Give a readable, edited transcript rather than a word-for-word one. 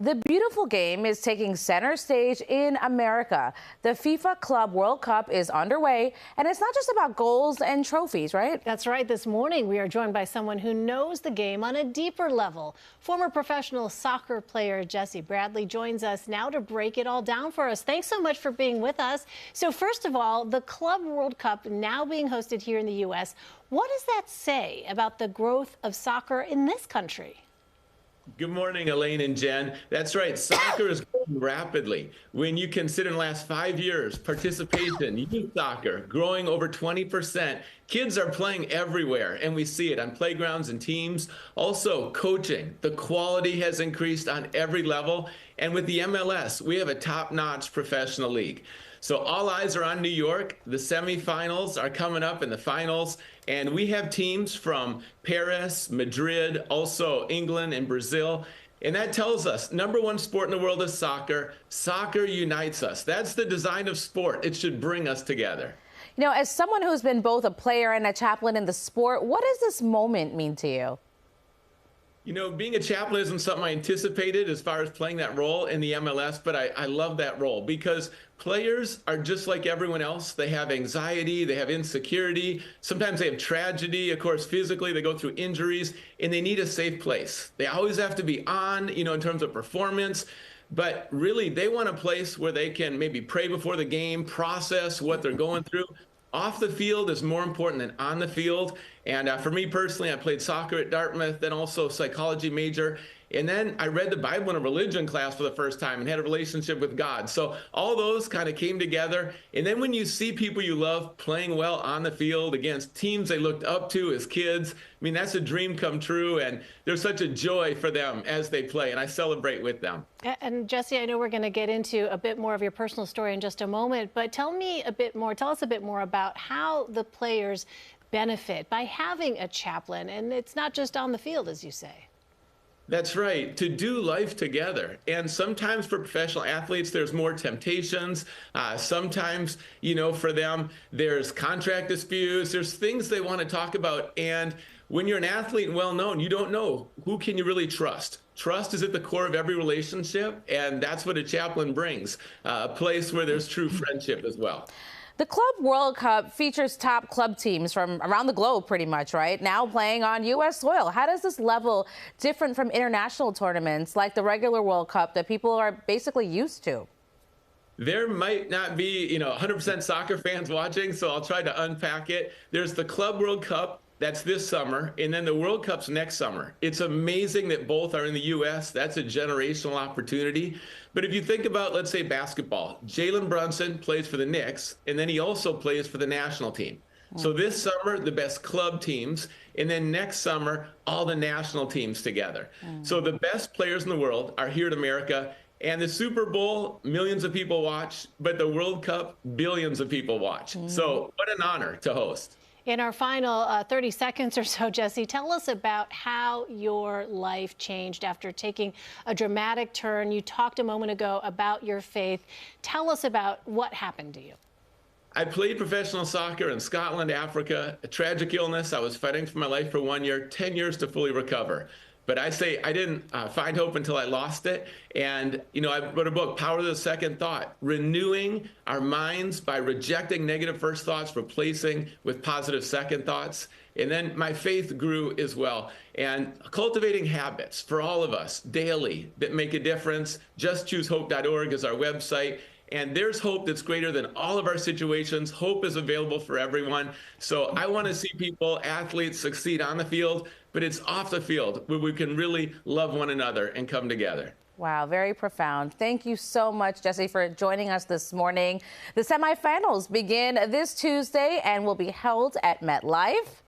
The beautiful game is taking center stage in America. The FIFA Club World Cup is underway, and it's not just about goals and trophies, right? That's right. This morning, we are joined by someone who knows the game on a deeper level. Former professional soccer player Jesse Bradley joins us now to break it all down for us. Thanks so much for being with us. So first of all, the Club World Cup now being hosted here in the U.S. What does that say about the growth of soccer in this country? Good morning, Elaine and Jen. That's right. Soccer is growing rapidly. When you consider in the last 5 years, participation, youth soccer, growing over 20%. Kids are playing everywhere, and we see it on playgrounds and teams. Also, coaching. The quality has increased on every level. And with the MLS, we have a top-notch professional league. So all eyes are on New York. The semifinals are coming up in the finals. And we have teams from Paris, Madrid, also England and Brazil. And that tells us #1 sport in the world is soccer. Soccer unites us. That's the design of sport. It should bring us together. You know, as someone who's been both a player and a chaplain in the sport, what does this moment mean to you? You know, being a chaplain isn't something I anticipated as far as playing that role in the MLS, but I love that role because players are just like everyone else. They have anxiety, they have insecurity, sometimes they have tragedy, of course, physically, they go through injuries, and they need a safe place. They always have to be on, in terms of performance, but really they want a place where they can maybe pray before the game, process what they're going through. Off the field is more important than on the field. And for me personally, I played soccer at Dartmouth, then also psychology major. And then I read the Bible in a religion class for the first time and had a relationship with God. So all those kind of came together. And then when you see people you love playing well on the field against teams they looked up to as kids, I mean, that's a dream come true. And there's such a joy for them as they play. And I celebrate with them. And Jesse, I know we're going to get into a bit more of your personal story in just a moment, but tell us a bit more about how the players benefit by having a chaplain. And it's not just on the field, as you say. That's right, to do life together. And sometimes for professional athletes, there's more temptations. Sometimes, for them, there's contract disputes. There's things they want to talk about. And when you're an athlete and well-known, you don't know who can you really trust. Trust is at the core of every relationship, and that's what a chaplain brings, a place where there's true friendship as well. The Club World Cup features top club teams from around the globe pretty much, right? Now playing on U.S. soil. How does this level different from international tournaments like the regular World Cup that people are basically used to? There might not be, 100% soccer fans watching, so I'll try to unpack it. There's the Club World Cup. That's this summer, and then the World Cup's next summer. It's amazing that both are in the U.S. That's a generational opportunity. But if you think about, let's say, basketball, Jalen Brunson plays for the Knicks, and then he also plays for the national team. So this summer, the best club teams, and then next summer, all the national teams together. So the best players in the world are here in America. And the Super Bowl, millions of people watch, but the World Cup, billions of people watch. So what an honor to host. In our final 30 seconds or so, Jesse, tell us about how your life changed after taking a dramatic turn. You talked a moment ago about your faith. Tell us about what happened to you. I played professional soccer in Scotland, Africa, a tragic illness. I was fighting for my life for 1 year, 10 years to fully recover. But I say I didn't find hope until I lost it. And, I wrote a book, Power of the Second Thought, renewing our minds by rejecting negative first thoughts, replacing with positive second thoughts. And then my faith grew as well. And cultivating habits for all of us daily that make a difference. JustChooseHope.org is our website. And there's hope that's greater than all of our situations. Hope is available for everyone. So I want to see people, athletes, succeed on the field, but it's off the field where we can really love one another and come together. Wow, very profound. Thank you so much, Jesse, for joining us this morning. The semifinals begin this Tuesday and will be held at MetLife.